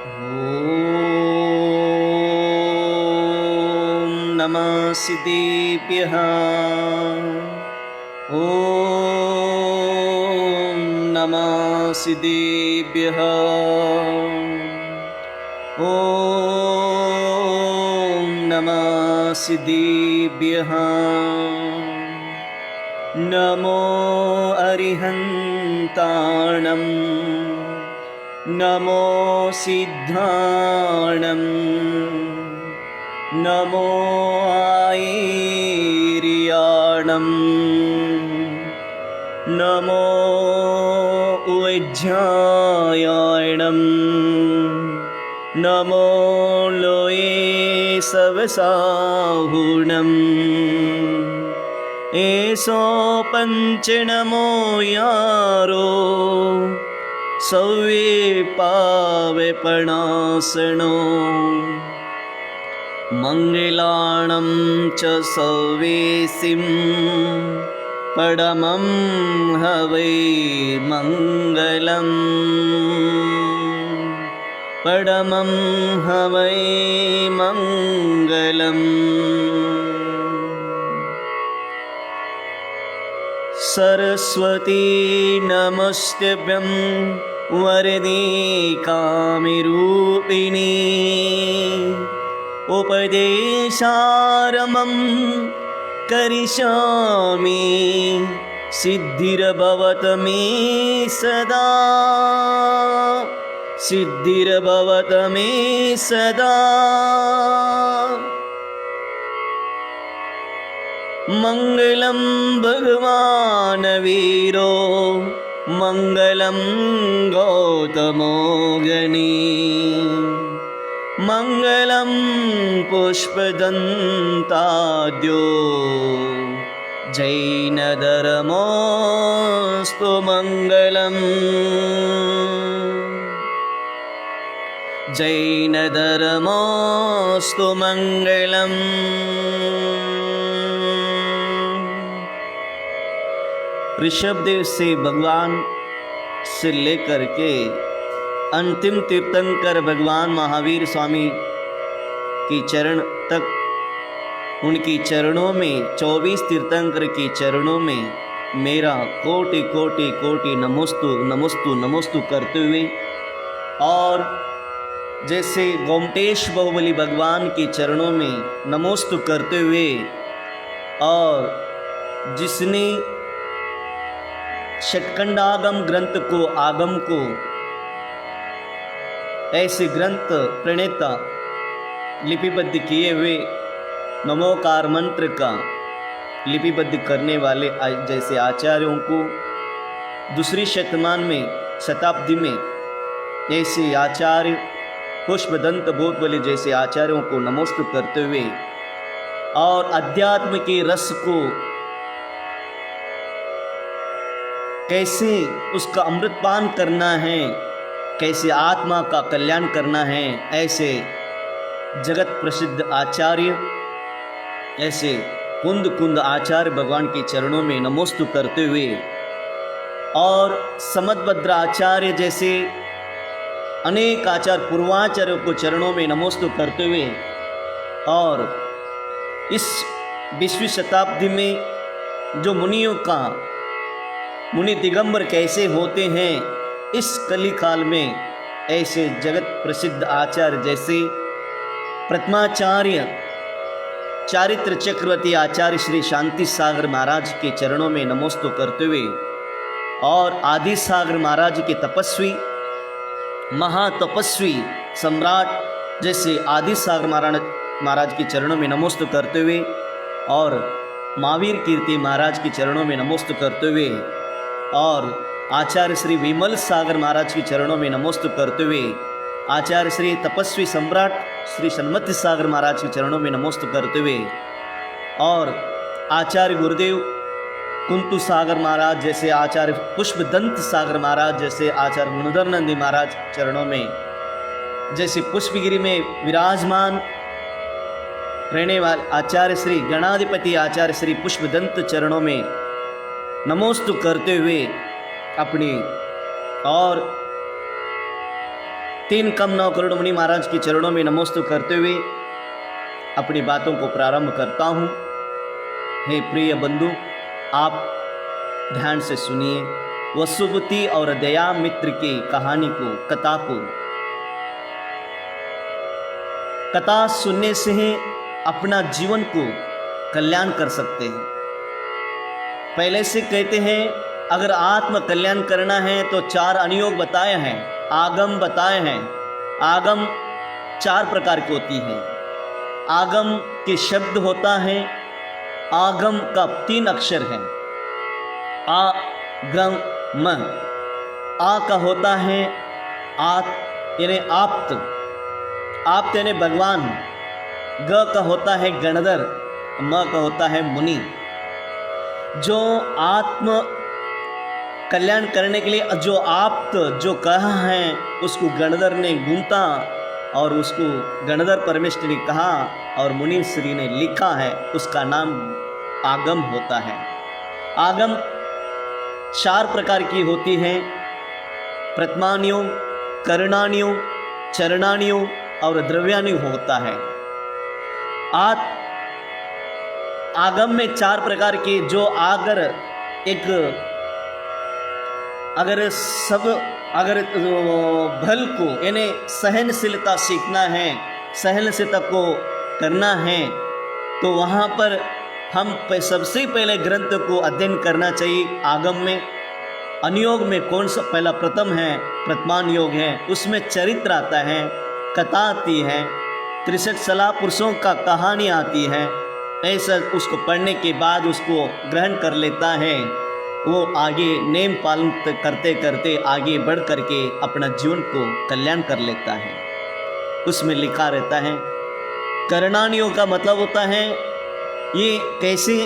ॐ नमः सिद्धेभ्यः। ॐ नमः सिद्धेभ्यः। ॐ नमः सिद्धेभ्यः। नमो अरिहन्ताणं नमो सिद्धाणं नमो आयर्याणं नमो उज्जायाणं नमो लोये सवसाहुणम् एसो पंचनमो यारो सौवे पावे पणासनो मंगलाणं च सौवेसिं पडमं हवै मंगलम् पडमं हवै मंगलम्। सरस्वती नमस्तेभ्यं वरदे कामरूपिणी उपदेशारम्भं करिष्यामि सिद्धिर्भवत मे सदा सिद्धिर्भवत मे सदा। मंगलं भगवान् वीरो मंगलं गौतमो गणी मंगलं पुष्पदन्ताद्यो जैनधर्मोऽस्तु मंगलम् जैनधर्मोऽस्तु मंगलम्। ऋषभदेव से भगवान से लेकर के अंतिम तीर्थंकर भगवान महावीर स्वामी की चरण तक, उनकी चरणों में 24 तीर्थंकर की चरणों में मेरा कोटि कोटि कोटि नमोस्तु नमोस्तु नमोस्तु करते हुए, और जैसे गोमटेश बाहुबली भगवान के चरणों में नमोस्तु करते हुए, और जिसने षटखंडागम ग्रंथ को, आगम को, ऐसे ग्रंथ प्रणेता लिपिबद्ध किए हुए नमोकार मंत्र का लिपिबद्ध करने वाले जैसे आचार्यों को दूसरी शताब्दी में ऐसे आचार्य पुष्पदंत बोधबली जैसे आचार्यों को नमस्ते करते हुए, और अध्यात्म के रस को कैसे उसका अमृतपान करना है, कैसे आत्मा का कल्याण करना है, ऐसे जगत प्रसिद्ध आचार्य, ऐसे कुंद कुंद आचार्य भगवान के चरणों में नमोस्तु करते हुए, और समदभद्र आचार्य जैसे अनेक आचार्य पूर्वाचार्यों को चरणों में नमोस्तु करते हुए, और इस 20वीं शताब्दी में जो मुनियों का मुनि दिगंबर कैसे होते हैं, इस कली काल में ऐसे जगत प्रसिद्ध आचार्य जैसे प्रथमाचार्य चारित्र चक्रवर्ती आचार्य श्री शांति सागर महाराज के चरणों में नमोस्तु करते हुए, और आदि सागर महाराज के तपस्वी महातपस्वी सम्राट जैसे आदि सागर महाराज के चरणों में नमोस्तु करते हुए, और महावीर कीर्ति महाराज के चरणों में नमोस्तु करते हुए, और आचार्य श्री विमल सागर महाराज के चरणों में नमोस्तु करते हुए, आचार्य श्री तपस्वी सम्राट श्री सन्मति सागर महाराज के चरणों में नमोस्तु करते हुए, और आचार्य गुरुदेव कुंतु सागर महाराज जैसे, आचार्य पुष्पदंत सागर महाराज जैसे, आचार्य गुणधर नंदी महाराज चरणों में, जैसे पुष्पगिरी में विराजमान रहने वाले आचार्य श्री गणाधिपति आचार्य श्री पुष्पदंत चरणों में नमोस्तु करते हुए अपनी और 3 कम 9 करोड़ मुनि महाराज के चरणों में नमोस्तु करते हुए अपनी बातों को प्रारंभ करता हूँ। हे प्रिय बंधु, आप ध्यान से सुनिए वसुबुति और दया मित्र की कहानी को, कथा को। कथा सुनने से ही अपना जीवन को कल्याण कर सकते हैं। पहले से कहते हैं अगर आत्म कल्याण करना है तो 4 अनुयोग बताए हैं, आगम बताए हैं। आगम 4 प्रकार की होती है। आगम के शब्द होता है, आगम का 3 अक्षर है, आ गम म। आ का होता है आत यानी आप्त, आप्त यानी भगवान। ग का होता है गणधर, म का होता है मुनि। जो आत्म कल्याण करने के लिए जो आप्त जो कहा है उसको गणधर ने गूंथा और उसको गणधर परमेश्वर ने कहा और मुनि श्री ने लिखा है, उसका नाम आगम होता है। आगम 4 प्रकार की होती है, प्रथमानुयोग, करणानुयोग, चरणानुयोग और द्रव्यानुयोग होता है। आगम में 4 प्रकार की जो अगर भल को यानी सहनशीलता सीखना है, सहनशीलता को करना है तो वहाँ पर हम सबसे पहले ग्रंथ को अध्ययन करना चाहिए। आगम में अनुयोग में कौन सा पहला प्रथम है, प्रथमानुयोग है, उसमें चरित्र आता है, कथा आती है, 63 सलाह पुरुषों का कहानी आती है। ऐसा उसको पढ़ने के बाद उसको ग्रहण कर लेता है, वो आगे नेम पालन करते करते आगे बढ़ करके अपना जीवन को कल्याण कर लेता है। उसमें लिखा रहता है। करणानुयोग का मतलब होता है ये कैसे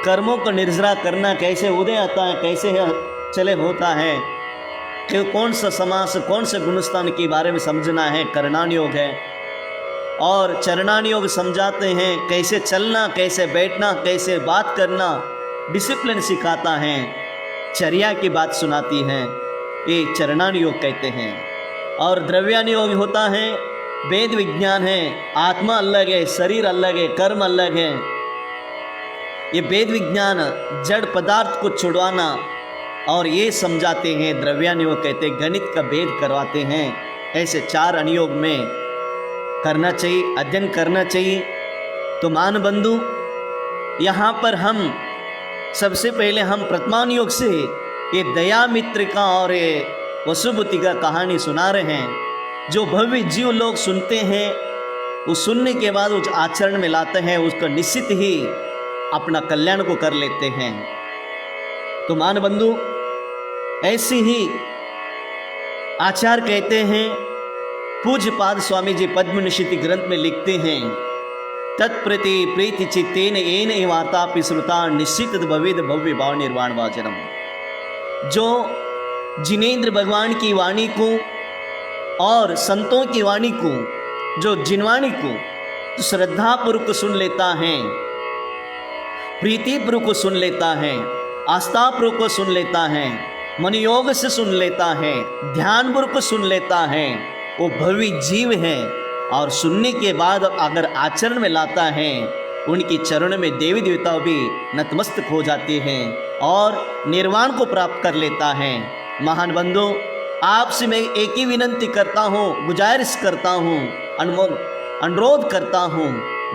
कर्मों को निर्जरा करना, कैसे उदय आता है, कैसे चले होता है, कि कौन सा समास कौन से गुणस्थान के बारे में समझना है, करणानुयोग है। और चरणानुयोग समझाते हैं कैसे चलना, कैसे बैठना, कैसे बात करना, डिसिप्लिन सिखाता है, चर्या की बात सुनाती है, ये चरणानुयोग कहते हैं। और द्रव्यानुयोग होता है वेद विज्ञान है, आत्मा अलग है, शरीर अलग है, कर्म अलग है। ये वेद विज्ञान जड़ पदार्थ को छुड़वाना और ये समझाते हैं, द्रव्यानुयोग कहते हैं, गणित का भेद करवाते हैं। ऐसे 4 अनुयोग में करना चाहिए, अध्ययन करना चाहिए। तो मान बंधु, यहाँ पर हम सबसे पहले हम प्रथमानुयोग से ये दया मित्र का और ये वसुबुति का कहानी सुना रहे हैं। जो भव्य जीव लोग सुनते हैं, वो सुनने के बाद उस आचरण में लाते हैं, उसका निश्चित ही अपना कल्याण को कर लेते हैं। तो मान बंधु, ऐसी ही आचार्य कहते हैं, पूज्यपाद स्वामी जी पद्मनिषिति ग्रंथ में लिखते हैं, तत्प्रति प्रीति चित्तेन येन वार्तापि श्रुता निश्चित भवेद भव्य भाव निर्वाण वाचनम। जो जिनेन्द्र भगवान की वाणी को और संतों की वाणी को, जो जिनवाणी को तो श्रद्धापूर्वक सुन लेता है, प्रीतिपूर्वक सुन लेता है, आस्थापूर्वक सुन लेता है, मनयोग से सुन लेता है, ध्यानपूर्वक सुन लेता है, वो भव्य जीव है। और सुनने के बाद अगर आचरण में लाता है, उनकी चरण में देवी देवता भी नतमस्तक हो जाते हैं और निर्वाण को प्राप्त कर लेता है। महान बंधु, आपसे मैं एक ही विनंती करता हूँ, गुजारिश करता हूँ, अनुरोध करता हूँ,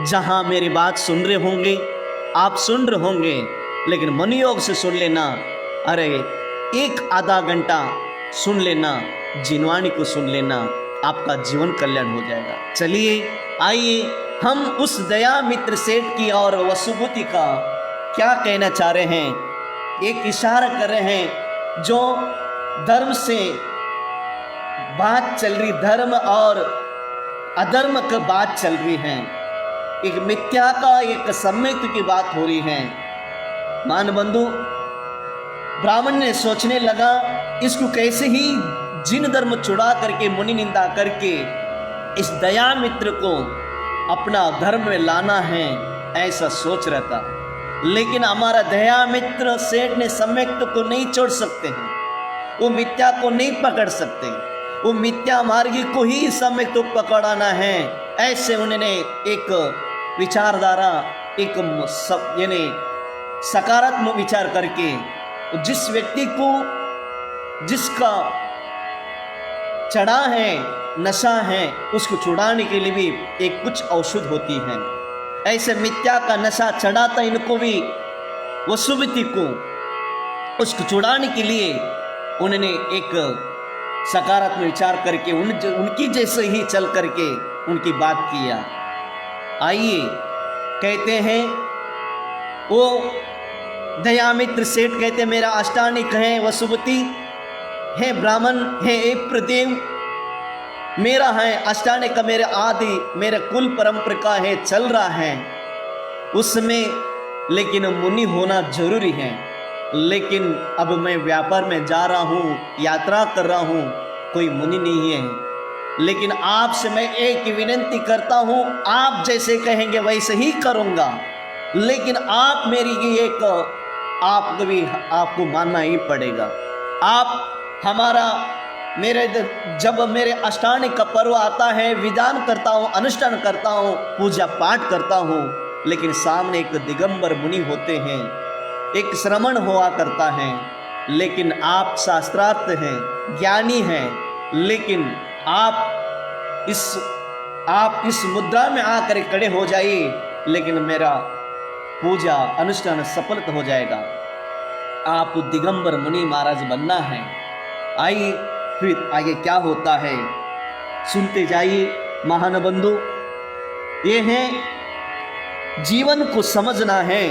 जहाँ मेरी बात सुन रहे होंगे, आप सुन रहे होंगे, लेकिन मनयोग से सुन लेना। अरे 1-आधा घंटा सुन लेना, जिनवाणी को सुन लेना, आपका जीवन कल्याण हो जाएगा। चलिए आइए हम उस दया मित्र सेठ की और वसुबुति का क्या कहना चाह रहे हैं, एक इशारा कर रहे हैं। जो धर्म से बात चल रही, धर्म और अधर्म की बात चल रही है, एक मिथ्या का एक सम्यक्त की बात हो रही है। मान बंधु, ब्राह्मण ने सोचने लगा इसको कैसे ही जिन धर्म छुड़ा करके, मुनि निंदा करके इस दया मित्र को अपना धर्म में लाना है, ऐसा सोच रहा था। लेकिन हमारा दया मित्र सेठ ने सम्यक्त को नहीं छोड़ सकते हैं, वो मिथ्या को नहीं पकड़ सकते। वो मिथ्या मार्गी को ही सम्यक तो पकड़ाना है। ऐसे उन्होंने एक विचारधारा, एक यानी सकारात्मक विचार करके जिस व्यक्ति को जिसका चढ़ा है, नशा है, उसको छुड़ाने के लिए भी एक कुछ औषध होती है। ऐसे मिथ्या का नशा चढ़ाता इनको भी वसुमती को, उसको छुड़ाने के लिए उन्होंने एक सकारात्मक विचार करके उनकी जैसे ही चल करके उनकी बात किया। आइए कहते हैं वो दयामित्र सेठ कहते मेरा अष्टानिक है वसुमती, है ब्राह्मण, है एक प्रदेव मेरा है अष्टानिक का, मेरे आदि मेरे कुल परंपरा का है, चल रहा है उसमें, लेकिन मुनि होना जरूरी है। लेकिन अब मैं व्यापार में जा रहा हूँ, यात्रा कर रहा हूँ, कोई मुनि नहीं है। लेकिन आपसे मैं एक विनती करता हूँ, आप जैसे कहेंगे वैसे ही करूँगा, लेकिन आप मेरी एक आपको भी आपको मानना ही पड़ेगा। आप हमारा मेरे जब मेरे अष्टांगिक का पर्व आता है, विधान करता हूँ, अनुष्ठान करता हूँ, पूजा पाठ करता हूँ, लेकिन सामने एक दिगंबर मुनि होते हैं, एक श्रमण हुआ करता है, लेकिन आप शास्त्रार्थ हैं, ज्ञानी हैं, लेकिन आप इस मुद्रा में आकर खड़े हो जाइए, लेकिन मेरा पूजा अनुष्ठान सफल हो जाएगा। आप दिगंबर मुनि महाराज बनना है। आइए फिर आगे क्या होता है सुनते जाइए महान बंधु। ये है जीवन को समझना है,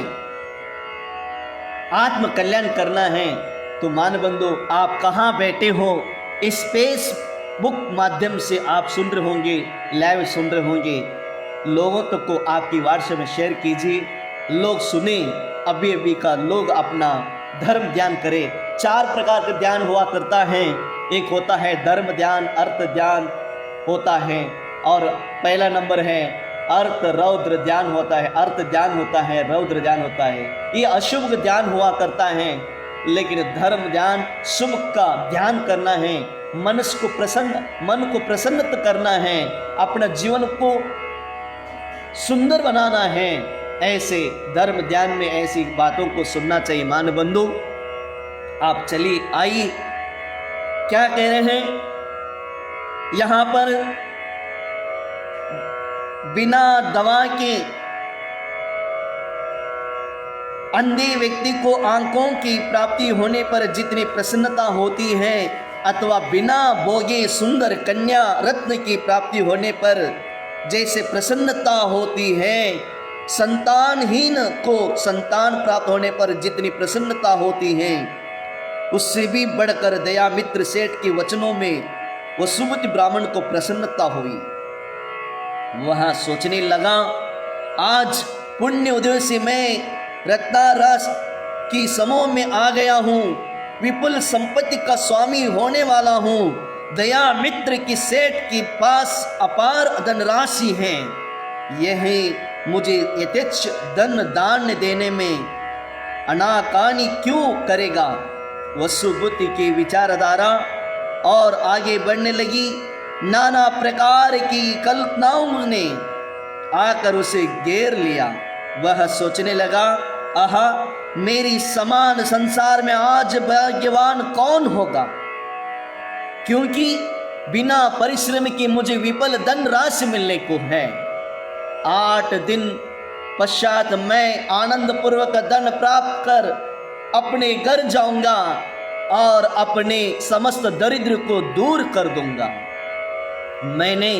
आत्म कल्याण करना है। तो मान बंधु आप कहाँ बैठे हो, स्पेस बुक माध्यम से आप सुन रहे होंगे, लाइव सुन रहे होंगे, लोगों तक को आपकी व्हाट्सएप में शेयर कीजिए, लोग सुने, अभी अभी का लोग अपना धर्म ध्यान करें। 4 प्रकार का ध्यान हुआ करता है। एक होता है धर्म ध्यान, अर्थ ध्यान होता है, और पहला नंबर है अर्थ रौद्र ध्यान होता है, अर्थ ध्यान होता है, रौद्र ध्यान होता है। ये अशुभ ध्यान हुआ करता है, लेकिन धर्म ध्यान शुभ का ध्यान करना है, मन को प्रसन्न करना है, अपना जीवन को सुंदर बनाना है। ऐसे धर्म ध्यान में ऐसी बातों को सुनना चाहिए। मान बंधु आप चलिए आइए क्या कह रहे हैं यहां पर, बिना दवा के अंधे व्यक्ति को आंखों की प्राप्ति होने पर जितनी प्रसन्नता होती है, अथवा बिना भोगे सुंदर कन्या रत्न की प्राप्ति होने पर जैसे प्रसन्नता होती है, संतानहीन को संतान प्राप्त होने पर जितनी प्रसन्नता होती है, उससे भी बढ़कर दयामित्र सेठ के वचनों में वसुमती ब्राह्मण को प्रसन्नता हुई। वह सोचने लगा, आज पुण्य उदय से मैं रत्नारस की समूह में आ गया हूँ, विपुल संपत्ति का स्वामी होने वाला हूँ, दयामित्र की सेठ के पास अपार धनराशि है, यही मुझे यथेच्छ धन दान देने में अनाकानी क्यों करेगा। वसुमती की विचारधारा और आगे बढ़ने लगी। नाना प्रकार की कल्पनाओं ने आकर उसे घेर लिया। वह सोचने लगा, आहा मेरी समान संसार में आज भाग्यवान कौन होगा, क्योंकि बिना परिश्रम के मुझे विपुल धन राशि मिलने को है। 8 दिन पश्चात मैं आनंद पूर्वक धन प्राप्त कर अपने घर जाऊंगा और अपने समस्त दरिद्र को दूर कर दूंगा। मैंने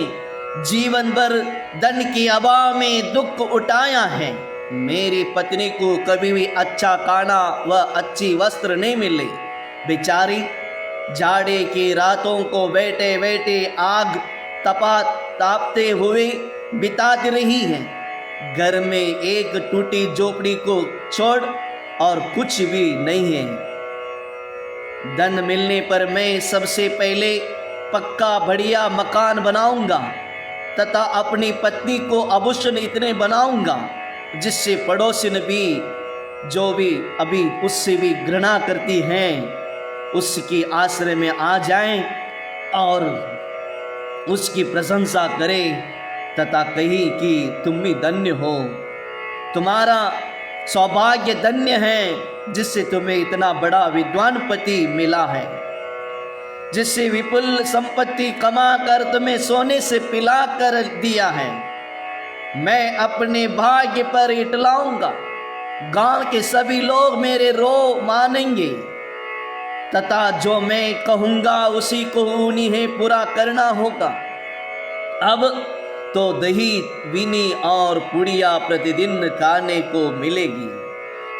जीवन भर धन के अभाव में दुख उठाया है। मेरी पत्नी को कभी भी अच्छा खाना व अच्छी वस्त्र नहीं मिले। बेचारी जाड़े की रातों को बैठे बैठे आग तापते हुए बिताती रही है। घर में एक टूटी झोपड़ी को छोड़ और कुछ भी नहीं है। धन मिलने पर मैं सबसे पहले पक्का बढ़िया मकान बनाऊंगा तथा अपनी पत्नी को आभूषण इतने बनाऊंगा जिससे पड़ोसिन भी जो भी अभी उससे भी घृणा करती हैं उसकी आश्रय में आ जाएं और उसकी प्रशंसा करे तथा कही कि तुम भी धन्य हो, तुम्हारा सौभाग्य धन्य है जिससे तुम्हें इतना बड़ा विद्वान पति मिला है, जिससे विपुल संपत्ति कमा कर तुम्हें सोने से पिला कर दिया है। मैं अपने भाग्य पर इटलाऊंगा, गांव के सभी लोग मेरे रो मानेंगे तथा जो मैं कहूँगा उसी को उन्हें पूरा करना होगा। अब तो दही विनी और पुड़िया प्रतिदिन खाने को मिलेगी।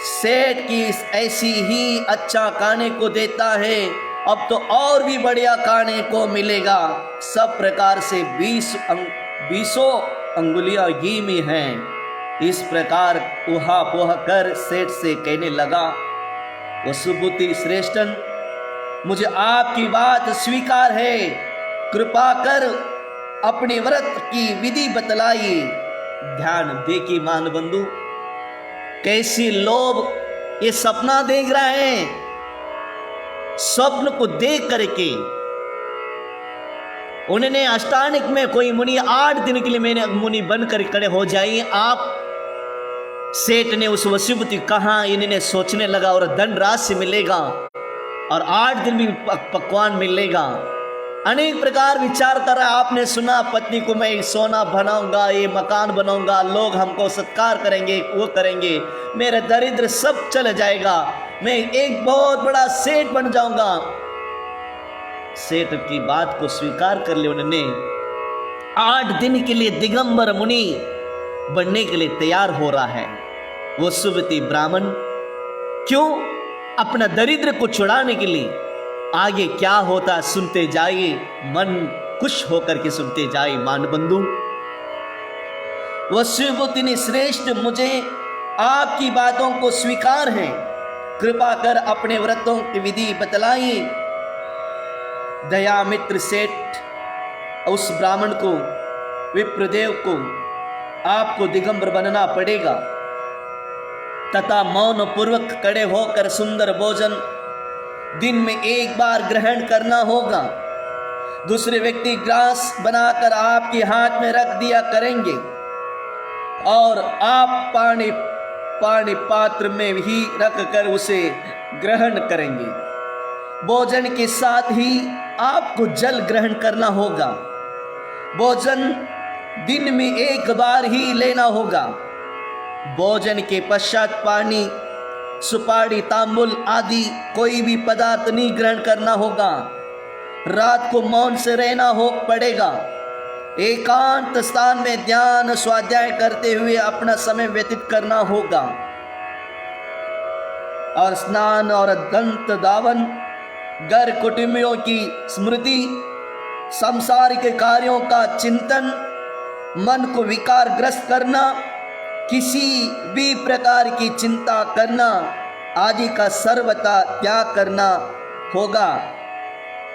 सेठ की ऐसी ही अच्छा खाने को देता है, अब तो और भी बढ़िया खाने को मिलेगा। सब प्रकार से 20 अंगुलियां घी में हैं। इस प्रकार उहा पोहा कर सेठ से कहने लगा, वसुबुद्धि श्रेष्ठन, मुझे आपकी बात स्वीकार है, कृपा कर अपने व्रत की विधि बतलाइए। ध्यान दे कि मान बंधु कैसे लोग ये सपना देख रहे हैं, स्वप्न को देख करके उन्होंने अष्टानिक में कोई मुनि 8 दिन के लिए मैंने मुनि बनकर खड़े हो जाइए आप। सेठ ने उस वसीयत कहा, इन्हें सोचने लगा और धन राशि मिलेगा और 8 दिन भी पकवान मिलेगा। अनेक प्रकार विचार कर रहा। आपने सुना पत्नी को मैं सोना बनाऊंगा, ये मकान बनाऊंगा, लोग हमको सत्कार करेंगे, वो करेंगे, मेरा दरिद्र सब चल जाएगा, मैं एक बहुत बड़ा सेठ बन जाऊंगा। सेठ की बात को स्वीकार कर लिया उन्होंने। 8 दिन के लिए दिगंबर मुनि बनने के लिए तैयार हो रहा है वो सुबती ब्राह्मण। क्यों? अपना दरिद्र को छुड़ाने के लिए। आगे क्या होता सुनते जाइए, मन खुश होकर के सुनते जाइए मान बंधु। वसुबुद्धि ने श्रेष्ठ, मुझे आपकी बातों को स्वीकार है, कृपा कर अपने व्रतों की विधि बतलाइए। दयामित्र सेठ उस ब्राह्मण को, विप्रदेव को, आपको दिगंबर बनना पड़ेगा तथा मौन पूर्वक खड़े होकर सुंदर भोजन दिन में 1 बार ग्रहण करना होगा। दूसरे व्यक्ति ग्रास बनाकर आपके हाथ में रख दिया करेंगे और आप पानी पात्र में ही रखकर उसे ग्रहण करेंगे। भोजन के साथ ही आपको जल ग्रहण करना होगा। भोजन दिन में 1 बार ही लेना होगा। भोजन के पश्चात पानी, सुपारी, तांबुल आदि कोई भी पदार्थ नहीं ग्रहण करना होगा। रात को मौन से रहना हो पड़ेगा। एकांत स्थान में ध्यान स्वाध्याय करते हुए अपना समय व्यतीत करना होगा और स्नान और दंत दावन, घर कुटुंबियों की स्मृति, सांसारिक कार्यों का चिंतन, मन को विकारग्रस्त करना, किसी भी प्रकार की चिंता करना आदि का सर्वथा त्याग करना होगा।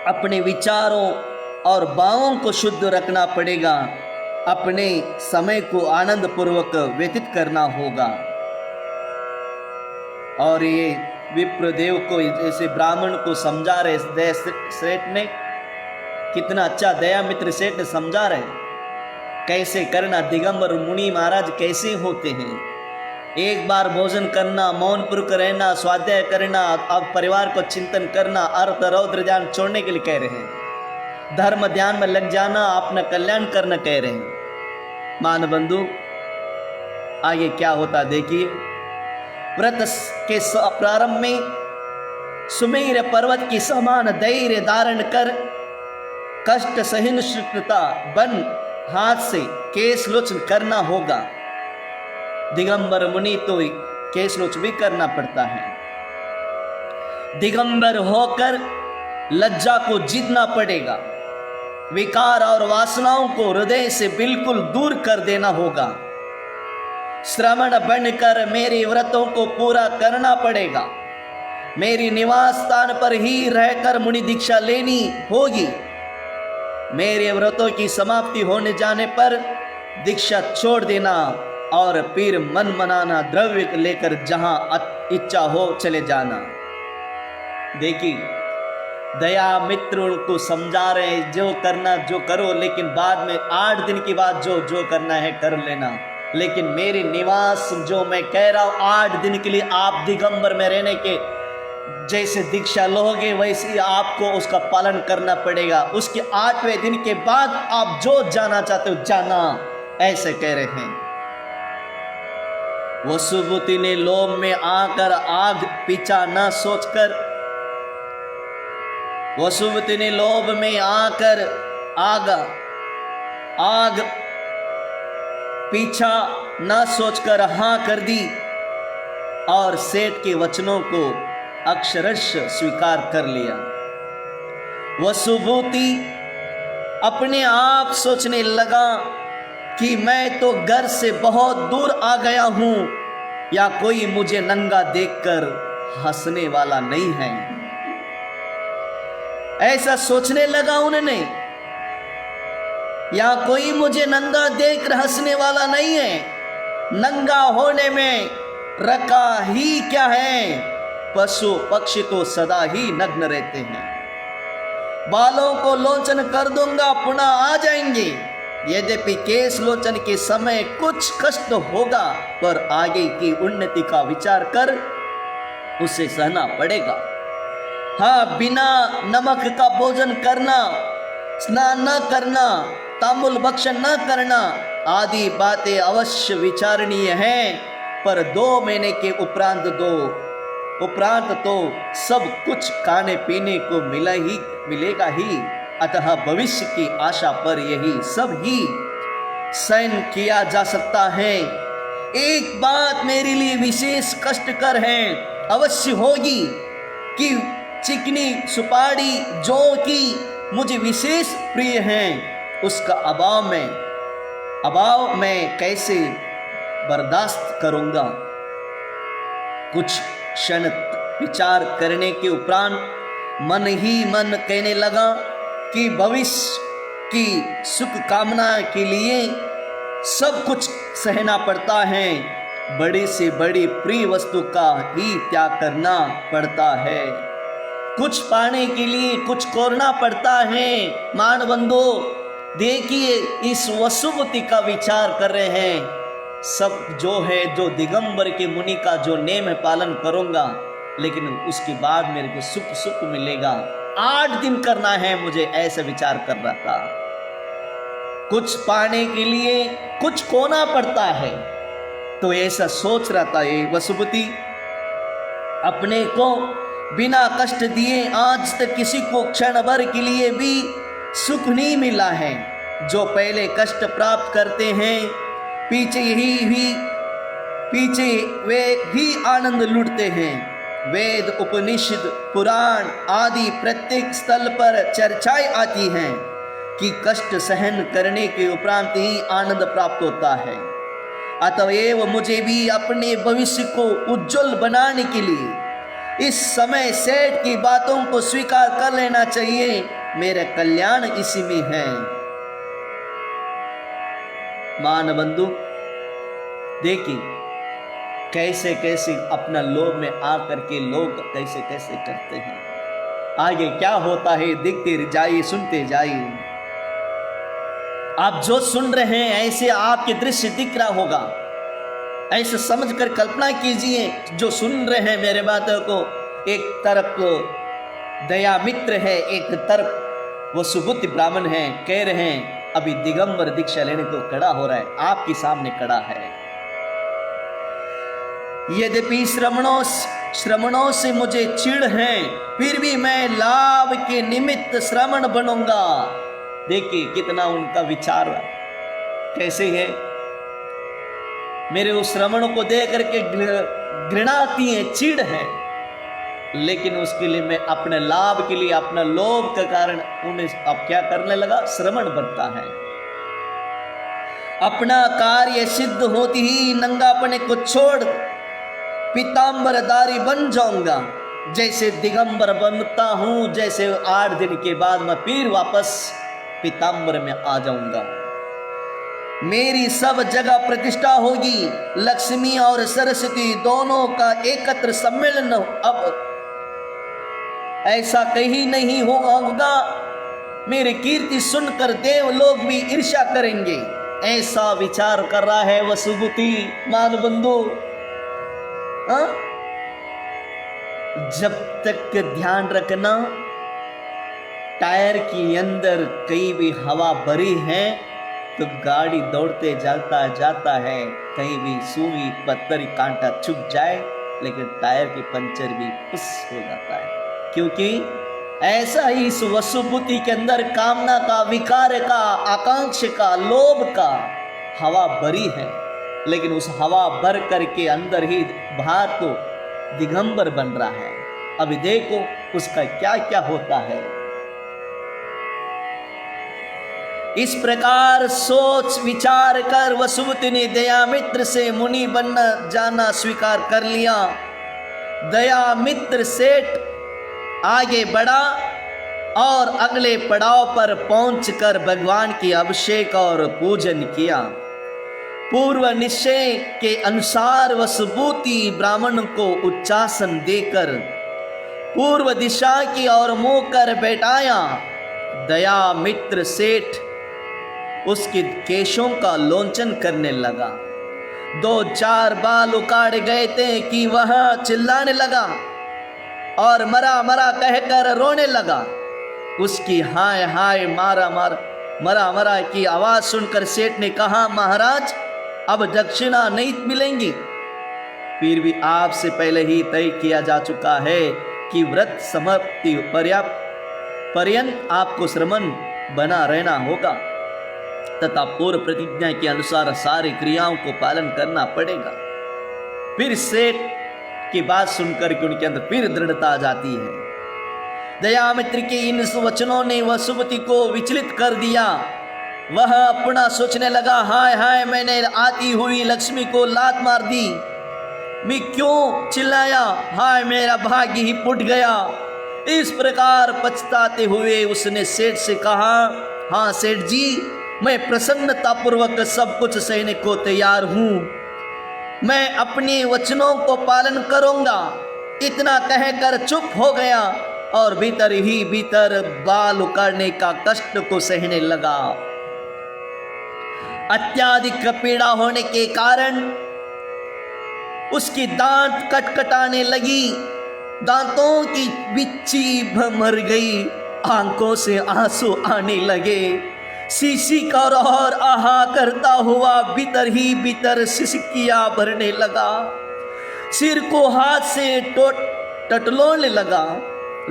अपने विचारों और भावों को शुद्ध रखना पड़ेगा। अपने समय को आनंद पूर्वक व्यतीत करना होगा। और ये विप्रदेव को जैसे ब्राह्मण को समझा रहे सेठ ने, कितना अच्छा दया मित्र सेठ ने समझा रहे कैसे करना। दिगंबर मुनि महाराज कैसे होते हैं, 1 बार भोजन करना, मौन पूर्वक रहना, स्वाध्याय करना, अब परिवार को चिंतन करना, अर्थ रौद्र ध्यान छोड़ने के लिए कह रहे हैं, धर्म ध्यान में लग जाना, अपना कल्याण करना कह रहे हैं। मान बंधु आगे क्या होता देखिए। व्रत के प्रारंभ में सुमेर पर्वत की समान धैर्य धारण कर कष्ट सहिष्णुता बन हाथ से केश लोचन करना होगा। दिगंबर मुनि तो केश लोच भी करना पड़ता है। दिगंबर होकर लज्जा को जीतना पड़ेगा। विकार और वासनाओं को हृदय से बिल्कुल दूर कर देना होगा। श्रमण बनकर मेरे व्रतों को पूरा करना पड़ेगा। मेरी निवास स्थान पर ही रहकर मुनि दीक्षा लेनी होगी। मेरे व्रतों की समाप्ति होने जाने पर दीक्षा छोड़ देना और फिर मन मनाना, द्रव्य लेकर जहां इच्छा हो चले जाना। देखिए दया मित्र उनको समझा रहे हैं जो करना जो करो, लेकिन बाद में 8 दिन के बाद जो जो करना है कर लेना। लेकिन मेरी निवास जो मैं कह रहा हूँ 8 दिन के लिए आप दिगंबर में रहने के जैसे दीक्षा लोगे वैसे ही आपको उसका पालन करना पड़ेगा। उसके 8वें दिन के बाद आप जो जाना चाहते हो जाना, ऐसे कह रहे हैं। वसुबुति ने लोभ में आकर आग पीछा न सोचकर, वसुबुति ने लोभ में आकर आग पीछा न सोचकर हाँ कर दी और सेठ के वचनों को अक्षरश स्वीकार कर लिया। वसुबुति अपने आप सोचने लगा कि मैं तो घर से बहुत दूर आ गया हूं, या कोई मुझे नंगा देखकर हंसने वाला नहीं है। ऐसा सोचने लगा उन्होंने, या कोई मुझे नंगा देख हंसने वाला नहीं है। नंगा होने में रखा ही क्या है, पशु पक्षी तो सदा ही नग्न रहते हैं। बालों को लोचन कर दूंगा पुनः आ जाएंगे। यद्यपि केश लोचन के समय कुछ कष्ट होगा, पर आगे की उन्नति का विचार कर उसे सहना पड़ेगा। हाँ, बिना नमक का भोजन करना, स्नान न करना, तांबुल भक्षण न करना आदि बातें अवश्य विचारणीय हैं, पर 2 महीने के उपरांत तो सब कुछ खाने पीने को मिलेगा ही। अतः भविष्य की आशा पर यही सब ही सहन किया जा सकता है। एक बात मेरे लिए विशेष कष्टकर है अवश्य होगी कि चिकनी सुपारी जो कि मुझे विशेष प्रिय है, उसका अभाव मैं कैसे बर्दाश्त करूंगा। कुछ क्षण विचार करने के उपरांत मन ही मन कहने लगा कि भविष्य की सुख कामना के लिए सब कुछ सहना पड़ता है। बड़ी से बड़ी प्रिय वस्तु का ही त्याग करना पड़ता है। कुछ पाने के लिए कुछ करना पड़ता है। मान बंधु देखिए, इस वसुबुति का विचार कर रहे हैं। सब जो है, जो दिगंबर के मुनि का जो नेम है पालन करूंगा, लेकिन उसके बाद मेरे को सुख मिलेगा। 8 दिन करना है मुझे, ऐसा विचार कर रहा था। कुछ पाने के लिए कुछ खोना पड़ता है, तो ऐसा सोच रहा था ये वसुबुति। अपने को बिना कष्ट दिए आज तक किसी को क्षण भर के लिए भी सुख नहीं मिला है। जो पहले कष्ट प्राप्त करते हैं पीछे वे ही आनंद लूटते हैं। वेद, उपनिषद, पुराण आदि प्रत्येक स्थल पर चर्चाएं आती हैं कि कष्ट सहन करने के उपरांत ही आनंद प्राप्त होता है। अतएव मुझे भी अपने भविष्य को उज्जवल बनाने के लिए इस समय सेठ की बातों को स्वीकार कर लेना चाहिए। मेरा कल्याण इसी में है। मान बंधु देखिए, कैसे कैसे अपना लोभ में आकर के लोग कैसे कैसे करते हैं। आगे क्या होता है देखते जाइए, सुनते जाइए। आप जो सुन रहे हैं ऐसे आपके दृश्य दिख रहा होगा। ऐसे समझकर कल्पना कीजिए, जो सुन रहे हैं मेरे बातों को, एक तरफ दया मित्र है, एक तरफ वसुबुति ब्राह्मण है, कह रहे हैं अभी दिगंबर दीक्षा लेने को खड़ा हो रहा है, आपके सामने खड़ा है। यद्यपि श्रमणों से मुझे चिढ़ है, फिर भी मैं लाभ के निमित्त श्रमण बनूंगा। देखिए कितना उनका विचार कैसे है। मेरे उस श्रमण को देख करके घृणा आती है, चिढ़ है, लेकिन उसके लिए मैं अपने लाभ के लिए, अपना लोभ के कारण उन्हें अब क्या करने लगा, श्रमण बनता है। अपना कार्य सिद्ध होती ही नंगापने को छोड़ पीतांबरधारी बन जाऊंगा। जैसे दिगंबर बनता हूं, जैसे 8 दिन के बाद मैं फिर वापस पीतांबर में आ जाऊंगा। मेरी सब जगह प्रतिष्ठा होगी। लक्ष्मी और सरस्वती दोनों का एकत्र सम्मेलन अब ऐसा कहीं नहीं होगा। मेरी कीर्ति सुनकर देव लोग भी ईर्ष्या करेंगे। ऐसा विचार कर रहा है वसुबुति मान बंधु। जब तक ध्यान रखना, टायर के अंदर कहीं भी हवा भरी है तो गाड़ी दौड़ते जाता है। कहीं भी सुई पत्थर कांटा चुभ जाए लेकिन टायर की पंचर भी पुस हो जाता है। क्योंकि ऐसा ही इस वसुबुद्धि के अंदर कामना का, विकार का, आकांक्षा का, लोभ का हवा भरी है। लेकिन उस हवा भर करके अंदर ही बाहर तो दिगंबर बन रहा है। अभी देखो उसका क्या क्या होता है। इस प्रकार सोच विचार कर वसुमती ने दयामित्र से मुनि बनना जाना स्वीकार कर लिया। दयामित्र सेठ आगे बढ़ा और अगले पड़ाव पर पहुंचकर भगवान की अभिषेक और पूजन किया। पूर्व निश्चय के अनुसार वसुबूति ब्राह्मण को उच्चासन देकर पूर्व दिशा की ओर मुंह कर बैठाया। दयामित्र सेठ उसके केशों का लोंचन करने लगा। 2-4 बाल उखाड़ गए थे कि वह चिल्लाने लगा और मरा मरा कहकर रोने लगा। उसकी हाय हाय मारा मरा की आवाज सुनकर सेठ ने कहा, महाराज अब दक्षिणा नहीं मिलेंगी। फिर भी आपसे पहले ही तय किया जा चुका है कि व्रत समाप्ति पर्यंत आपको श्रमण बना रहना होगा तथा पूर्व प्रतिज्ञा के अनुसार सारी क्रियाओं को पालन करना पड़ेगा। फिर सेठ की बात सुनकर के उनके अंदर फिर दृढ़ता आ जाती है। दयामित्र के इन वचनों ने वसुमती को विचलित कर दिया। वह अपना सोचने लगा, हाय हाय मैंने आती हुई लक्ष्मी को लात मार दी। मैं क्यों चिल्लाया, हाय मेरा भाग्य ही फूट गया। इस प्रकार पछताते हुए उसने सेठ से कहा, हाँ सेठ जी, मैं प्रसन्नतापूर्वक सब कुछ सहने को तैयार हूं। मैं अपने वचनों को पालन करूंगा। इतना कहकर चुप हो गया और भीतर ही भीतर बाल उखाड़ने का कष्ट को सहने लगा। अत्याधिक पीड़ा होने के कारण उसकी दांत कटकटाने लगी। दांतों की बिच्छी मर गई। आंखों से आंसू आने लगे। सीसी का और आहा करता हुआ भीतर ही भीतर सिसकियां भरने लगा। सिर को हाथ से टटोलने लगा।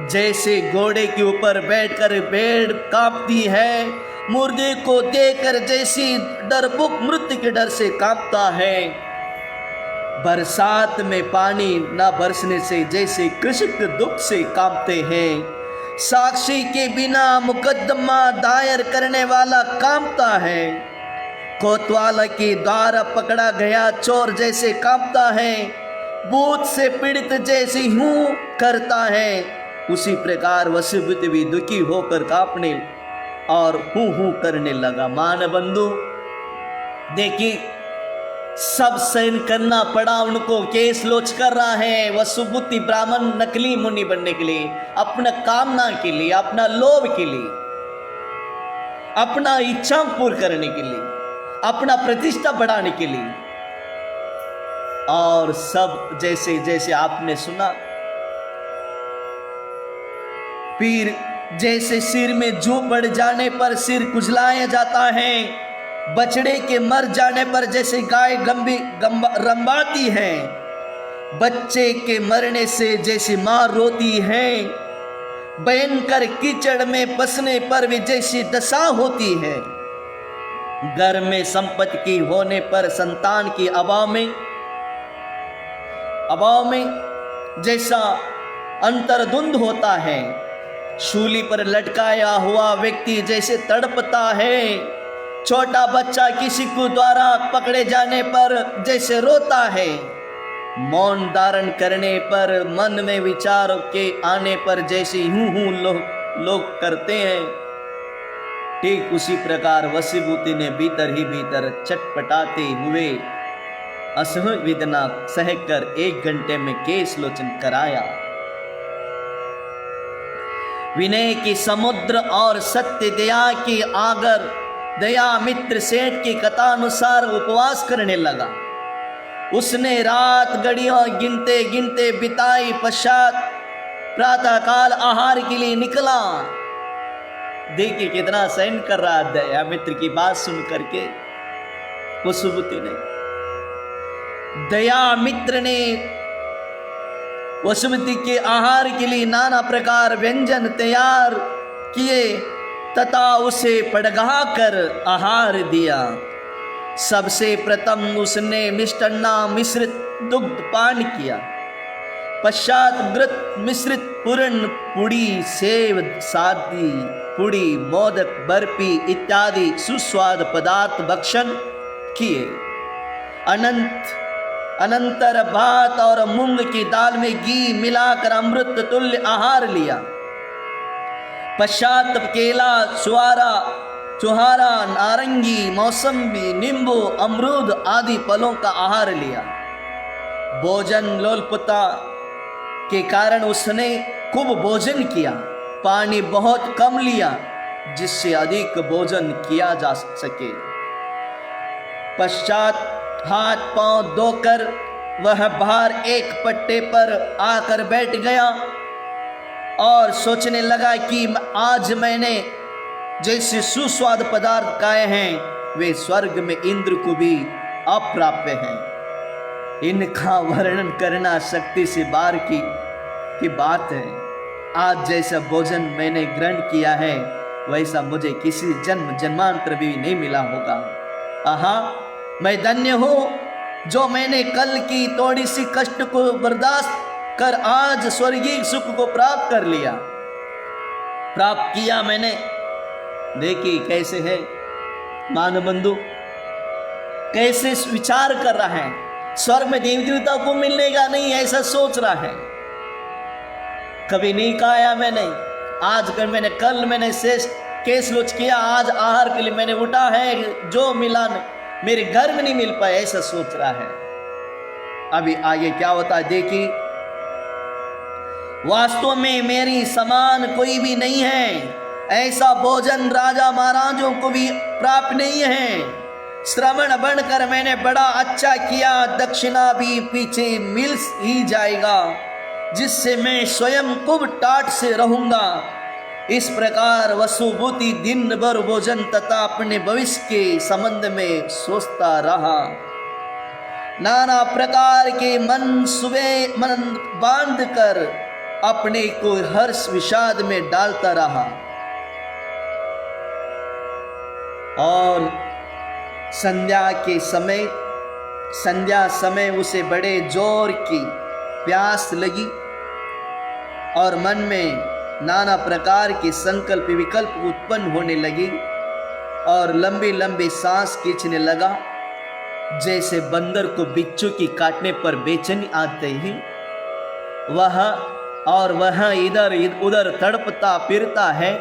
जैसे घोड़े के ऊपर बैठकर भेड़ कांपती है, मुर्दे को देखकर जैसी डरपोक मृत्यु के डर से कांपता है। बरसात में पानी न बरसने से जैसे कृषक दुख से कांपते हैं, साक्षी के बिना मुकदमा दायर करने वाला कांपता है। कोतवाल के द्वारा पकड़ा गया चोर जैसे कांपता है, भूत से पीड़ित जैसे हूं करता है, उसी प्रकार वसुबुद्धि भी दुखी होकर कांपने और हूं करने लगा। मान बंधु देखिए, सब सहन करना पड़ा उनको। केस लोच कर रहा है वसुबुद्धि ब्राह्मण नकली मुनि बनने के लिए, अपना कामना के लिए, अपना लोभ के लिए, अपना इच्छा पूर्ण करने के लिए, अपना प्रतिष्ठा बढ़ाने के लिए। और सब जैसे जैसे आपने सुना, फिर जैसे सिर में जू पड़ जाने पर सिर कुचलाया जाता है, बछड़े के मर जाने पर जैसे गाय रंबाती है, बच्चे के मरने से जैसी मां रोती है, भयंकर कीचड़ में बसने पर भी जैसी दशा होती है, घर में संपत्ति होने पर संतान की अभाव में जैसा अंतर्द्वंद होता है, शूली पर लटकाया हुआ व्यक्ति जैसे तड़पता है, छोटा बच्चा किसी को द्वारा पकड़े जाने पर जैसे रोता है, मौन धारण करने पर मन में विचार के आने पर जैसे हूं लोग करते हैं, ठीक उसी प्रकार वसुबुद्धि ने भीतर ही भीतर चटपटाते हुए असह्य वेदना सहकर 1 घंटे में केश लोचन कराया। विनय के समुद्र और सत्य दया के आगर दया मित्र सेठ की कथा अनुसार उपवास करने लगा। उसने रात घड़ियों गिनते गिनते बिताई, पश्चात प्रातः काल आहार के लिए निकला। देखिए कितना सहन कर रहा है दया मित्र की बात सुन करके वसुबुति ने। दया मित्र ने वसुमती के आहार के लिए नाना प्रकार व्यंजन तैयार किए तथा उसे पड़गा कर आहार दिया। सबसे प्रथम उसने मिष्टन्ना मिश्रित दुग्ध पान किया, पश्चात घृत मिश्रित पूर्ण पुड़ी, सेव, सादी पुड़ी, मोदक, बर्फी इत्यादि सुस्वाद पदार्थ भक्षण किए। अनंतर भात और मूंग की दाल में घी मिलाकर अमृत तुल्य आहार लिया। पश्चात केला, चुहारा, नारंगी, मौसम्बी, नींबू, अमरूद आदि फलों का आहार लिया। भोजन लोलुपता के कारण उसने खूब भोजन किया। पानी बहुत कम लिया जिससे अधिक भोजन किया जा सके। पश्चात हाथ पांव धोकर वह बाहर एक पट्टे पर आकर बैठ गया और सोचने लगा कि आज मैंने जैसे सुस्वाद पदार्थ खाए हैं वे स्वर्ग में इंद्र को भी अप्राप्य हैं। इनका वर्णन करना शक्ति से बाहर की बात है। आज जैसा भोजन मैंने ग्रहण किया है वैसा मुझे किसी जन्म जन्मांतर भी नहीं मिला होगा। आहा, मैं धन्य हूं जो मैंने कल की थोड़ी सी कष्ट को बर्दाश्त कर आज स्वर्गीय सुख को प्राप्त किया मैंने। देखिए कैसे है मानव बंधु, कैसे विचार कर रहा है। स्वर्ग में देवी देवता को मिलने का नहीं ऐसा सोच रहा है। कभी नहीं खाया मैंने, आज कल मैंने शेष केस लोच किया, आज आहार के लिए मैंने उठा है, जो मिला मेरे घर में नहीं मिल पाया ऐसा सोच रहा है। अभी आगे क्या होता है देखिए। वास्तव में मेरी समान कोई भी नहीं है। ऐसा भोजन राजा महाराजों को भी प्राप्त नहीं है। श्रवण बनकर मैंने बड़ा अच्छा किया, दक्षिणा भी पीछे मिल ही जाएगा जिससे मैं स्वयं खूब टाट से रहूंगा। इस प्रकार वसुभूति दिन भर भोजन तथा अपने भविष्य के संबंध में सोचता रहा। नाना प्रकार के मन बांध कर अपने को हर्ष विषाद में डालता रहा और संध्या समय उसे बड़े जोर की प्यास लगी और मन में नाना प्रकार के संकल्प विकल्प उत्पन्न होने लगी और लंबी लंबी सांस खींचने लगा। जैसे बंदर को बिच्छू की काटने पर बेचैनी आते ही वह इधर उधर तड़पता फिरता है।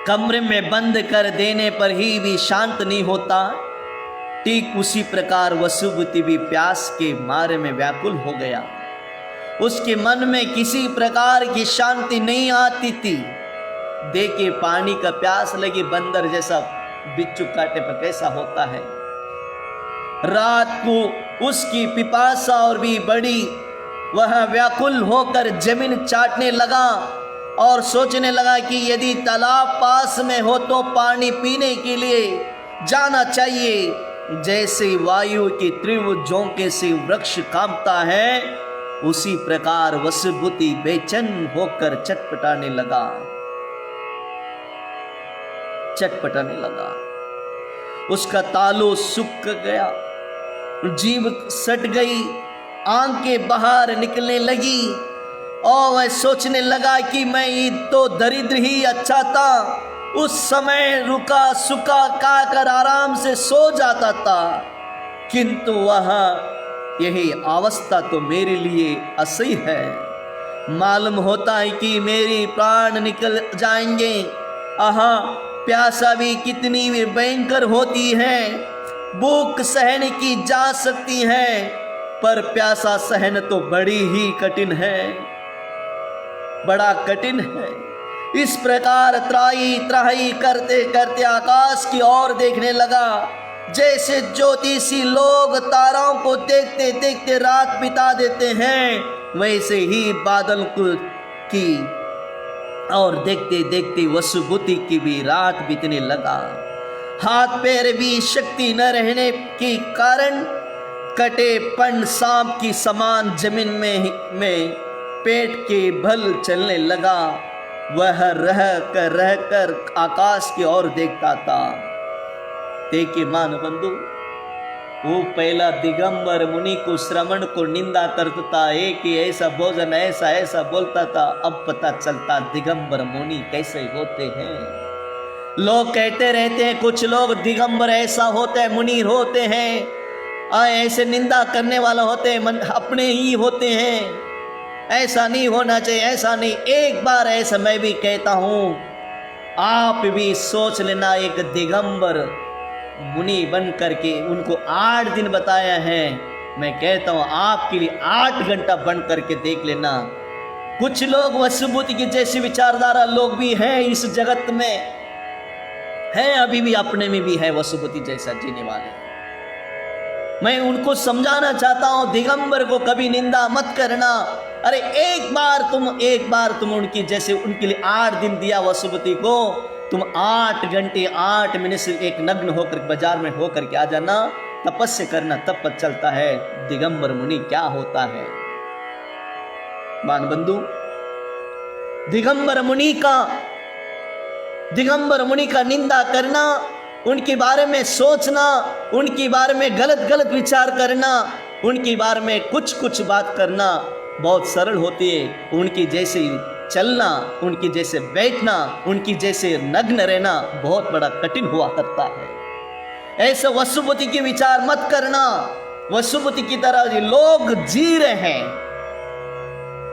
कमरे में बंद कर देने पर ही भी शांत नहीं होता। ठीक उसी प्रकार वसुभूति भी प्यास के मारे में व्याकुल हो गया। उसके मन में किसी प्रकार की शांति नहीं आती थी। देखिए पानी का प्यास लगी, बंदर जैसा बिच्छू काटे पर कैसा होता है। रात को उसकी पिपासा और भी बड़ी, वह व्याकुल होकर जमीन चाटने लगा और सोचने लगा कि यदि तालाब पास में हो तो पानी पीने के लिए जाना चाहिए। जैसे वायु की तीव्र झोंके से वृक्ष कांपता है उसी प्रकार वसुभूति बेचैन होकर चटपटाने लगा। उसका तालू सूख गया, जीभ सट गई, आंखें बाहर निकलने लगी और वह सोचने लगा कि मैं तो दरिद्र ही अच्छा था। उस समय रुका सुखा खाकर आराम से सो जाता था, किंतु वह यही अवस्था तो मेरे लिए असह्य है। मालूम होता है कि मेरे प्राण निकल जाएंगे। आहा, प्यासा भी कितनी भी भयंकर होती है। भूख सहन की जा सकती है पर प्यासा सहन तो बड़ी ही कठिन है। बड़ा कठिन है। इस प्रकार त्राही त्राही करते करते आकाश की ओर देखने लगा। जैसे ज्योतिषी लोग तारों को देखते देखते रात बिता देते हैं, वैसे ही बादल की और देखते देखते वसुबुद्धि की भी रात बीतने लगा। हाथ पैर भी शक्ति न रहने के कारण कटे पण सांप की समान जमीन में पेट के बल चलने लगा। वह रह कर आकाश की ओर देखता था। देखिए मान बंधु, वो पहला दिगंबर मुनि को श्रवण को निंदा करता था, एक ही ऐसा भोजन ऐसा ऐसा बोलता था। अब पता चलता दिगंबर मुनि कैसे होते हैं। लोग कहते रहते हैं, कुछ लोग दिगंबर ऐसा होते हैं, मुनि होते हैं, ऐसे निंदा करने वाला होते हैं, अपने ही होते हैं। ऐसा नहीं होना चाहिए, ऐसा नहीं। एक बार ऐसा मैं भी कहता हूं, आप भी सोच लेना। एक दिगंबर मुनि बन करके उनको 8 दिन बताया है। मैं कहता हूं आपके लिए 8 घंटा बन करके देख लेना। कुछ लोग वसुबुद्धि की जैसी विचारधारा लोग भी हैं इस जगत में, हैं, अभी भी अपने में भी है वसुबुद्धि जैसा जीने वाले। मैं उनको समझाना चाहता हूं, दिगंबर को कभी निंदा मत करना। अरे एक बार तुम उनकी जैसे उनके लिए 8 दिन दिया वसुबुद्धि को, तुम 8 घंटे 8 मिनट से एक नग्न होकर बाजार में होकर के आ जाना, तपस्या करना, तब पता चलता है दिगंबर मुनि क्या होता है। मान बंधु, दिगंबर मुनि का निंदा करना, उनके बारे में सोचना, उनके बारे में गलत विचार करना, उनके बारे में कुछ बात करना बहुत सरल होती है। उनकी जैसे चलना, उनकी जैसे बैठना, उनकी जैसे नग्न रहना बहुत बड़ा कठिन हुआ करता है। ऐसा वसुबुद्धि के विचार मत करना। वसुबुद्धि की तरह लोग जी रहे हैं।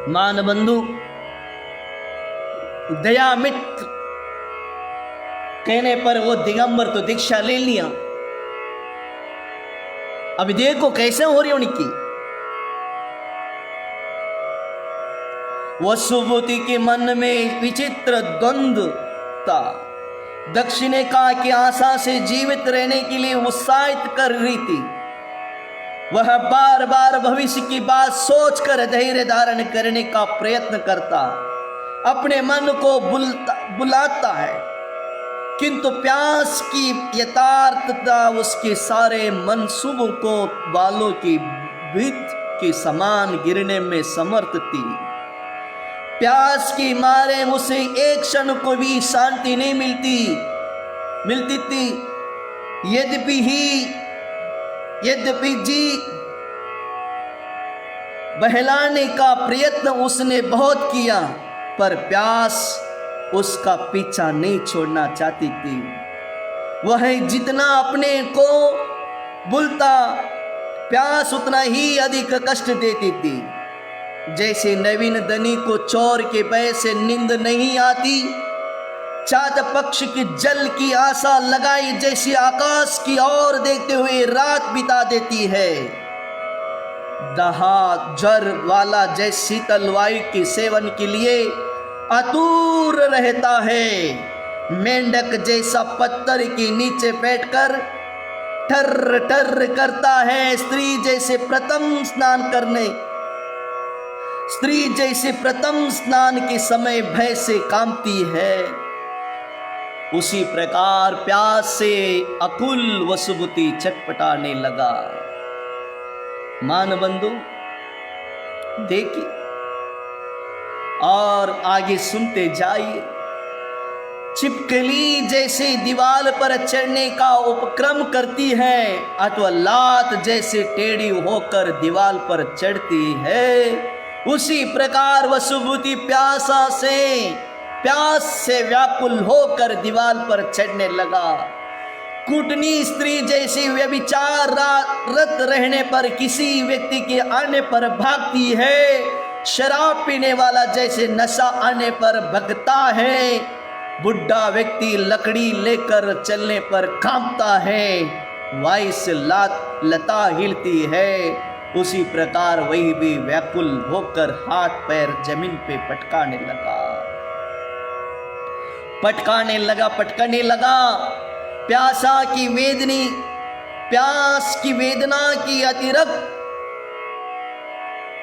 मान बंधु, दया मित्र कहने पर वो दिगंबर तो दीक्षा ले लिया। अभी देखो कैसे हो रही उनकी। वसुबुद्धि के मन में विचित्र द्वंद्व था। दक्षिणिका की आशा से जीवित रहने के लिए उत्साहित कर रही थी। वह बार बार भविष्य की बात सोचकर धैर्य धारण करने का प्रयत्न करता, अपने मन को बुलाता है, किंतु प्यास की यथार्थता उसके सारे मंसूबों को बालों की भित्त के समान गिरने में समर्थ थी। प्यास की मारे उसे एक क्षण को भी शांति नहीं मिलती थी। यद्यपि जी बहलाने का प्रयत्न उसने बहुत किया, पर प्यास उसका पीछा नहीं छोड़ना चाहती थी। वह जितना अपने को बुलता, प्यास उतना ही अधिक कष्ट देती थी। जैसे नवीन दनी को चोर के भय से नींद नहीं आती, चाँद पक्ष की जल की आशा लगाई जैसी आकाश की ओर देखते हुए रात बिता देती है। दहा ज्वर वाला जैसे शीतल वायु के सेवन के लिए आतुर रहता है। मेंढक जैसा पत्थर के नीचे बैठकर ठर्र ठर्र करता है। स्त्री जैसे प्रथम स्नान के समय भय से कांपती है, उसी प्रकार प्यास से अकुल वसुबुद्धि छटपटाने लगा। मान बंधु देखिए और आगे सुनते जाइए। छिपकली जैसे दीवार पर चढ़ने का उपक्रम करती है अथवा लात जैसे टेढ़ी होकर दीवार पर चढ़ती है, उसी प्रकार वसुबुद्धि प्यास से व्याकुल होकर दीवार पर चढ़ने लगा। कुटनी स्त्री जैसी व्यभिचार रत रहने पर किसी व्यक्ति के आने पर भागती है। शराब पीने वाला जैसे नशा आने पर भगता है। बुढ़ा व्यक्ति लकड़ी लेकर चलने पर कांपता है। वायु से लता हिलती है। उसी प्रकार वही भी व्याकुल होकर हाथ पैर जमीन पे पटकाने लगा। प्यास की वेदना की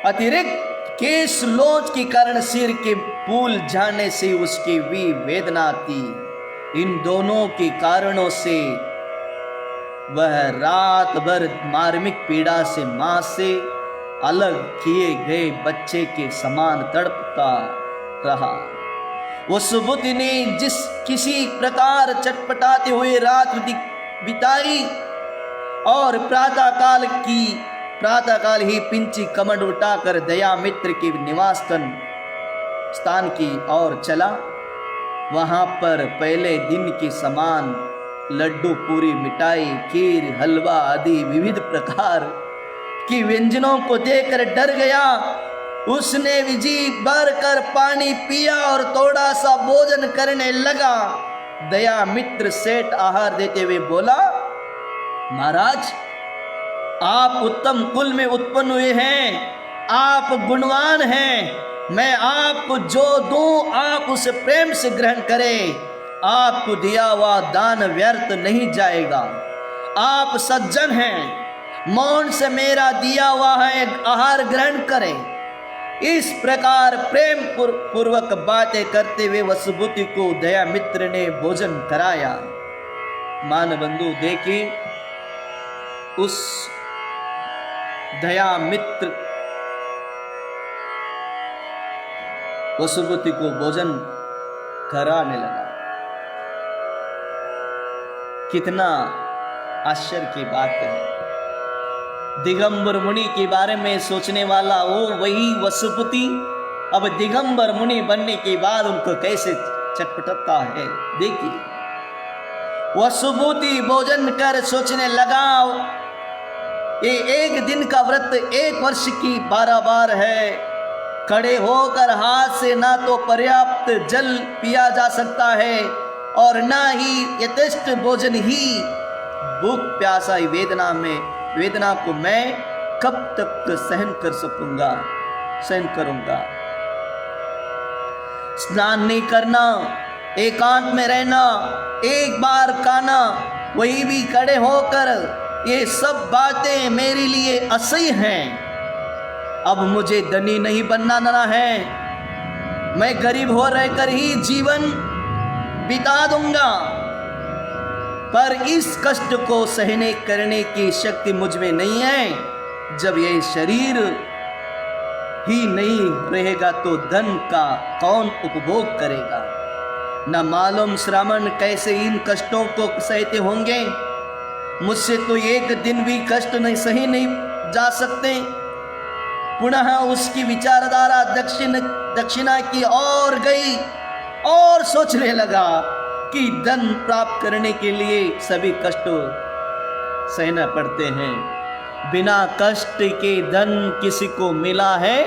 अतिरिक्त केश लोच के कारण सिर के फूल जाने से उसकी भी वेदना थी। इन दोनों के कारणों से वह रात भर मार्मिक पीड़ा से मां से अलग किए गए बच्चे के समान तड़पता रहा। उस बुद्धि ने किसी प्रकार चटपटाते हुए रात बिताई और प्रातःकाल ही पिंची कमंड उठाकर दया मित्र के निवास स्थान की ओर चला। वहां पर पहले दिन के समान लड्डू, पूरी, मिठाई, खीर, हलवा आदि विविध प्रकार की व्यंजनों को देखकर डर गया। उसने जी भर कर पानी पिया और थोड़ा सा भोजन करने लगा। दया मित्र सेठ आहार देते हुए बोला, महाराज, आप उत्तम कुल में उत्पन्न हुए हैं, आप गुणवान हैं। मैं आपको जो दूं आप उसे प्रेम से ग्रहण करें। आपको दिया हुआ दान व्यर्थ नहीं जाएगा। आप सज्जन हैं, मौन से मेरा दिया हुआ है आहार ग्रहण करें। इस प्रकार प्रेम पूर्वक बातें करते हुए वसुबुद्धि को दया मित्र ने भोजन कराया। मान बंधु देखिए, उस दया मित्र वसुबुद्धि को भोजन कराने लगा। कितना आश्चर्य की बात है। दिगंबर मुनि के बारे में सोचने वाला वो वही वसुबुद्धि अब दिगंबर मुनि बनने के बाद उनको कैसे चटपटता है। देखिए, वसुबुद्धि भोजन कर सोचने लगा, ये एक दिन का व्रत 1 वर्ष की 12 बार है। खड़े होकर हाथ से ना तो पर्याप्त जल पिया जा सकता है और ना ही यथेष्ट भोजन ही। भूख प्यासा वेदना को मैं कब तक सहन करूंगा। स्नान नहीं करना, एकांत में रहना, एक बार खाना, वही भी खड़े होकर, ये सब बातें मेरे लिए असह्य हैं। अब मुझे धनी नहीं बनना है, मैं गरीब हो रहकर ही जीवन बिता दूंगा। पर इस कष्ट को सहने करने की शक्ति मुझ में नहीं है। जब यह शरीर ही नहीं रहेगा तो धन का कौन उपभोग करेगा। न मालूम श्रावण कैसे इन कष्टों को सहते होंगे। मुझसे तो एक दिन भी कष्ट सही नहीं जा सकते। पुनः उसकी विचारधारा दक्षिणा की ओर गई और सोचने लगा कि धन प्राप्त करने के लिए सभी कष्ट सहना पड़ते हैं। बिना कष्ट के धन किसी को मिला है?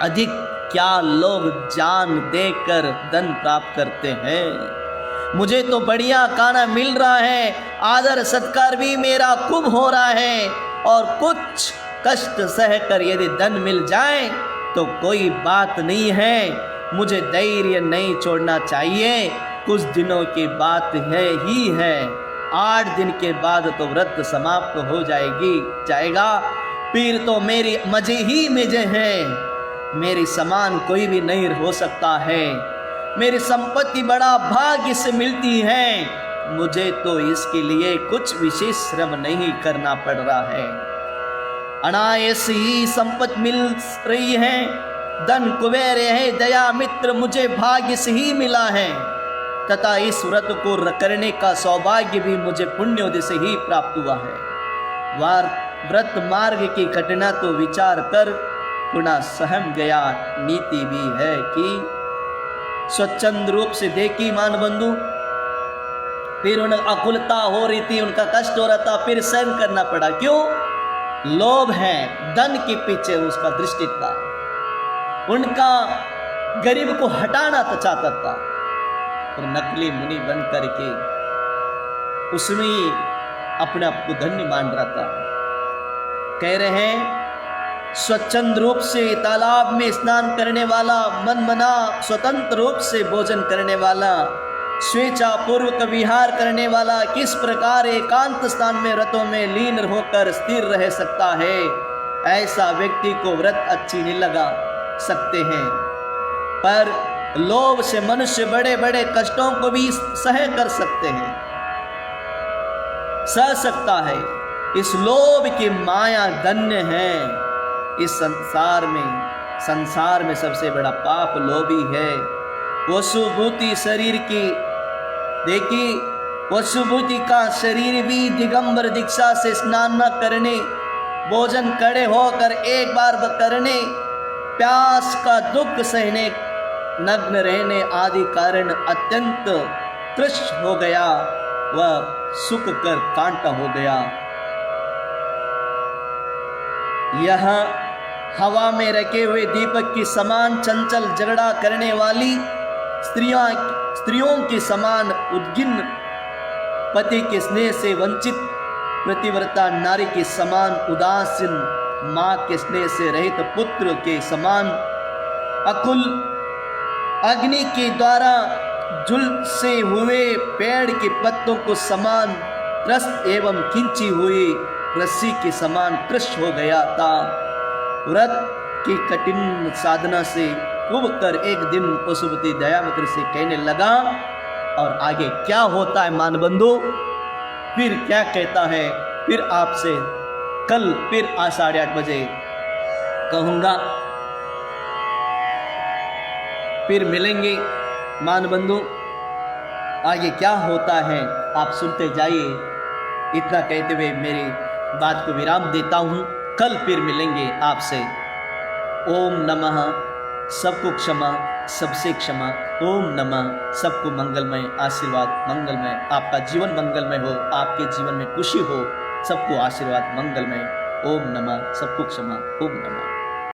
अधिक क्या लोग जान देकर धन प्राप्त करते हैं। मुझे तो बढ़िया खाना मिल रहा है, आदर सत्कार भी मेरा खूब हो रहा है, और कुछ कष्ट सहकर यदि धन मिल जाए तो कोई बात नहीं है। मुझे धैर्य नहीं छोड़ना चाहिए। कुछ दिनों की बात है 8 दिन के बाद तो व्रत समाप्त हो जाएगा। फिर तो मेरी मजे ही मजे हैं। मेरी समान कोई भी नहीं हो सकता है। मेरी संपत्ति बड़ा भाग्य से मिलती है। मुझे तो इसके लिए कुछ विशेष श्रम नहीं करना पड़ रहा है। अनायास ही संपत्ति मिल रही है, धन कुबेर है। दया मित्र मुझे भाग्य से ही मिला है तथा इस व्रत को करने का सौभाग्य भी मुझे पुण्योदय से ही प्राप्त हुआ है। व्रत मार्ग की घटना तो विचार कर पुनः सहम गया। नीति भी है कि स्वच्छंद रूप से देखी मान बंधु। फिर उन्हें अकुलता हो रही थी, उनका कष्ट हो रहा था, फिर सहन करना पड़ा। क्यों? लोभ है, धन के पीछे उसका दृष्टि था। उनका गरीब को हटाना तो चाहता था, और नकली मुनि बन करके उसमें अपने आप को धन्य मान रहा था। कह रहे हैं, स्वच्छंद रूप से तालाब में स्नान करने वाला, मन मना स्वतंत्र रूप से भोजन करने वाला, स्वेच्छा पूर्वक विहार करने वाला किस प्रकार एकांत स्थान में व्रतों में लीन होकर स्थिर रह सकता है। ऐसा व्यक्ति को व्रत अच्छी नहीं लगा सकते हैं, पर लोभ से मनुष्य बड़े बड़े कष्टों को भी सह कर सकते हैं, सह सकता है। इस लोभ की माया धन्य है। इस संसार में सबसे बड़ा पाप लोभी है। वसुभूति शरीर की देखी, वसुभूति का शरीर भी दिगंबर दीक्षा से स्नान न करने, भोजन कड़े होकर एक बार करने, प्यास का दुख सहने, नग्न रहने आदि कारण अत्यंत तृष हो गया, वह सूख कर कांटा हो गया। यह हवा में रखे हुए दीपक की समान चंचल झगड़ा करने वाली स्त्रियों की समान उद्गिन्न, पति के स्नेह से वंचित प्रतिव्रता नारी के समान उदासीन, माँ के स्नेह से रहित पुत्र के समान अकुल, अग्नि के द्वारा झुलसे हुए पेड़ के पत्तों को समान त्रस्त एवं खींची हुई रस्सी के समान कृश हो गया था। व्रत की कठिन साधना से उब कर एक दिन पशुपति दयामित्र से कहने लगा, और आगे क्या होता है मान बंधु, फिर क्या कहता है, फिर आपसे कल फिर 8:30 बजे कहूँगा, फिर मिलेंगे मान बंधु। आगे क्या होता है आप सुनते जाइए। इतना कहते हुए मेरी बात को विराम देता हूँ, कल फिर मिलेंगे आपसे। ओम नमः, सबको क्षमा, सबसे क्षमा। ओम नमः, सबको मंगलमय आशीर्वाद, मंगलमय, आपका जीवन मंगलमय हो, आपके जीवन में खुशी हो, सबको आशीर्वाद मंगलमय। ओम नमः, सबको क्षमा। ओम नमः।